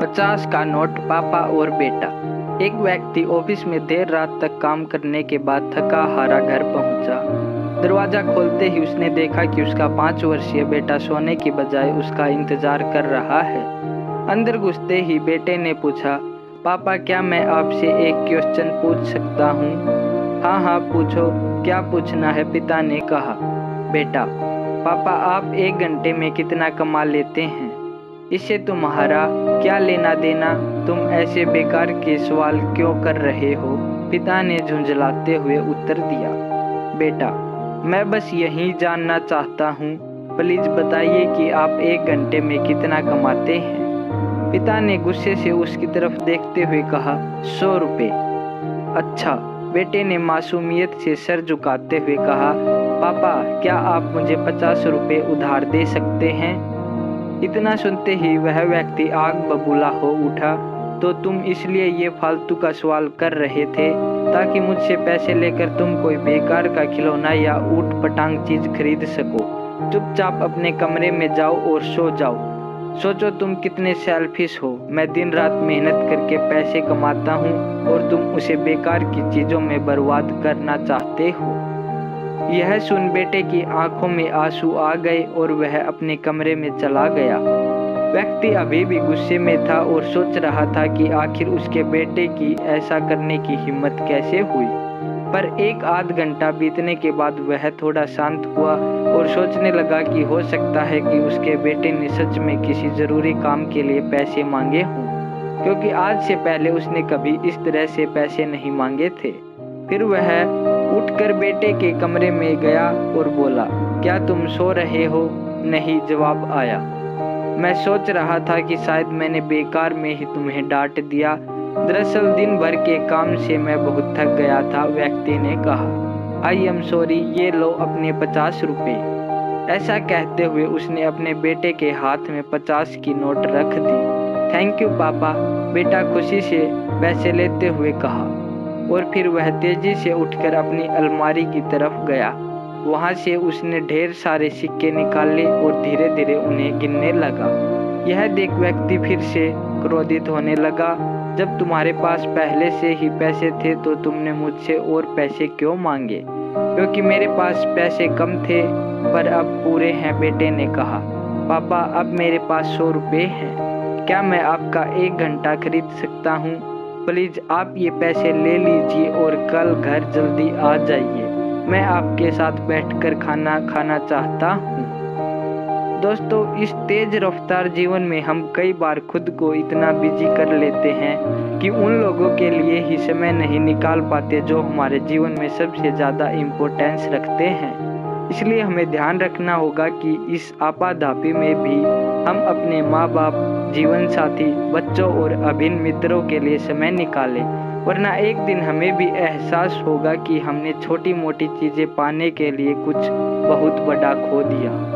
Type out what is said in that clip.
50 का नोट, पापा और बेटा। एक व्यक्ति ऑफिस में देर रात तक काम करने के बाद थका हारा घर पहुंचा। दरवाजा खोलते ही उसने देखा कि उसका 5 वर्षीय बेटा सोने की बजाय उसका इंतजार कर रहा है। अंदर घुसते ही बेटे ने पूछा, पापा क्या मैं आपसे एक क्वेश्चन पूछ सकता हूँ? हाँ हाँ पूछो, क्या पूछना है? पिता ने कहा। बेटा, पापा आप 1 घंटे में कितना कमा लेते हैं? इससे तुम्हारा क्या लेना देना? तुम ऐसे बेकार के सवाल क्यों कर रहे हो? पिता ने झुंझलाते हुए उत्तर दिया। बेटा, मैं बस यही जानना चाहता हूँ, प्लीज बताइए कि आप 1 घंटे में कितना कमाते हैं? पिता ने गुस्से से उसकी तरफ देखते हुए कहा, 100 रुपये। अच्छा, बेटे ने मासूमियत से सर झुकाते हुए कहा, पापा क्या आप मुझे 50 रुपये उधार दे सकते हैं? इतना सुनते ही वह व्यक्ति आग बबूला हो उठा। तो तुम इसलिए ये फालतू का सवाल कर रहे थे ताकि मुझसे पैसे लेकर तुम कोई बेकार का खिलौना या ऊट पटांग चीज खरीद सको। चुपचाप अपने कमरे में जाओ और सो जाओ। सोचो तुम कितने सेल्फिश हो। मैं दिन रात मेहनत करके पैसे कमाता हूँ और तुम उसे बेकार की चीजों में बर्बाद करना चाहते हो। यह सुन बेटे की आंखों में आंसू आ गए और वह अपने कमरे में चला गया। व्यक्ति अभी भी गुस्से में था और सोच रहा था कि आखिर उसके बेटे की ऐसा करने की हिम्मत कैसे हुई। पर 1 आध घंटा बीतने के बाद वह थोड़ा शांत हुआ और सोचने लगा कि हो सकता है कि उसके बेटे ने सच में किसी जरूरी काम के लिए पैसे मांगे हों, क्योंकि आज से पहले उसने कभी इस तरह से पैसे नहीं मांगे थे। फिर वह उठकर बेटे के कमरे में गया और बोला, क्या तुम सो रहे हो? नहीं, जवाब आया। मैं सोच रहा था कि शायद मैंने बेकार में ही तुम्हें डांट दिया। दरअसल दिन भर के काम से मैं बहुत थक गया था, व्यक्ति ने कहा। आई एम सॉरी, ये लो अपने 50 रुपये। ऐसा कहते हुए उसने अपने बेटे के हाथ में 50 की नोट रख दी। थैंक यू पापा, बेटा खुशी से पैसे लेते हुए कहा। और फिर वह तेजी से उठकर अपनी अलमारी की तरफ गया। वहां से उसने ढेर सारे सिक्के निकाले और धीरे धीरे उन्हें गिनने लगा। यह देख व्यक्ति फिर से क्रोधित होने लगा। जब तुम्हारे पास पहले से ही पैसे थे तो तुमने मुझसे और पैसे क्यों मांगे? क्योंकि मेरे पास पैसे कम थे पर अब पूरे हैं, बेटे ने कहा। पापा अब मेरे पास 100 रुपये हैं। क्या मैं आपका 1 घंटा खरीद सकता हूँ? प्लीज आप ये पैसे ले लीजिए और कल घर जल्दी आ जाइए। मैं आपके साथ बैठकर खाना खाना चाहता हूँ। दोस्तों, इस तेज रफ्तार जीवन में हम कई बार खुद को इतना बिजी कर लेते हैं कि उन लोगों के लिए ही समय नहीं निकाल पाते जो हमारे जीवन में सबसे ज़्यादा इम्पोर्टेंस रखते हैं। इसलिए हमें ध्यान रखना होगा कि इस आपाधापी में भी हम अपने माँ बाप, जीवन साथी, बच्चों और अभिन्न मित्रों के लिए समय निकालें, वरना एक दिन हमें भी एहसास होगा कि हमने छोटी मोटी चीज़ें पाने के लिए कुछ बहुत बड़ा खो दिया।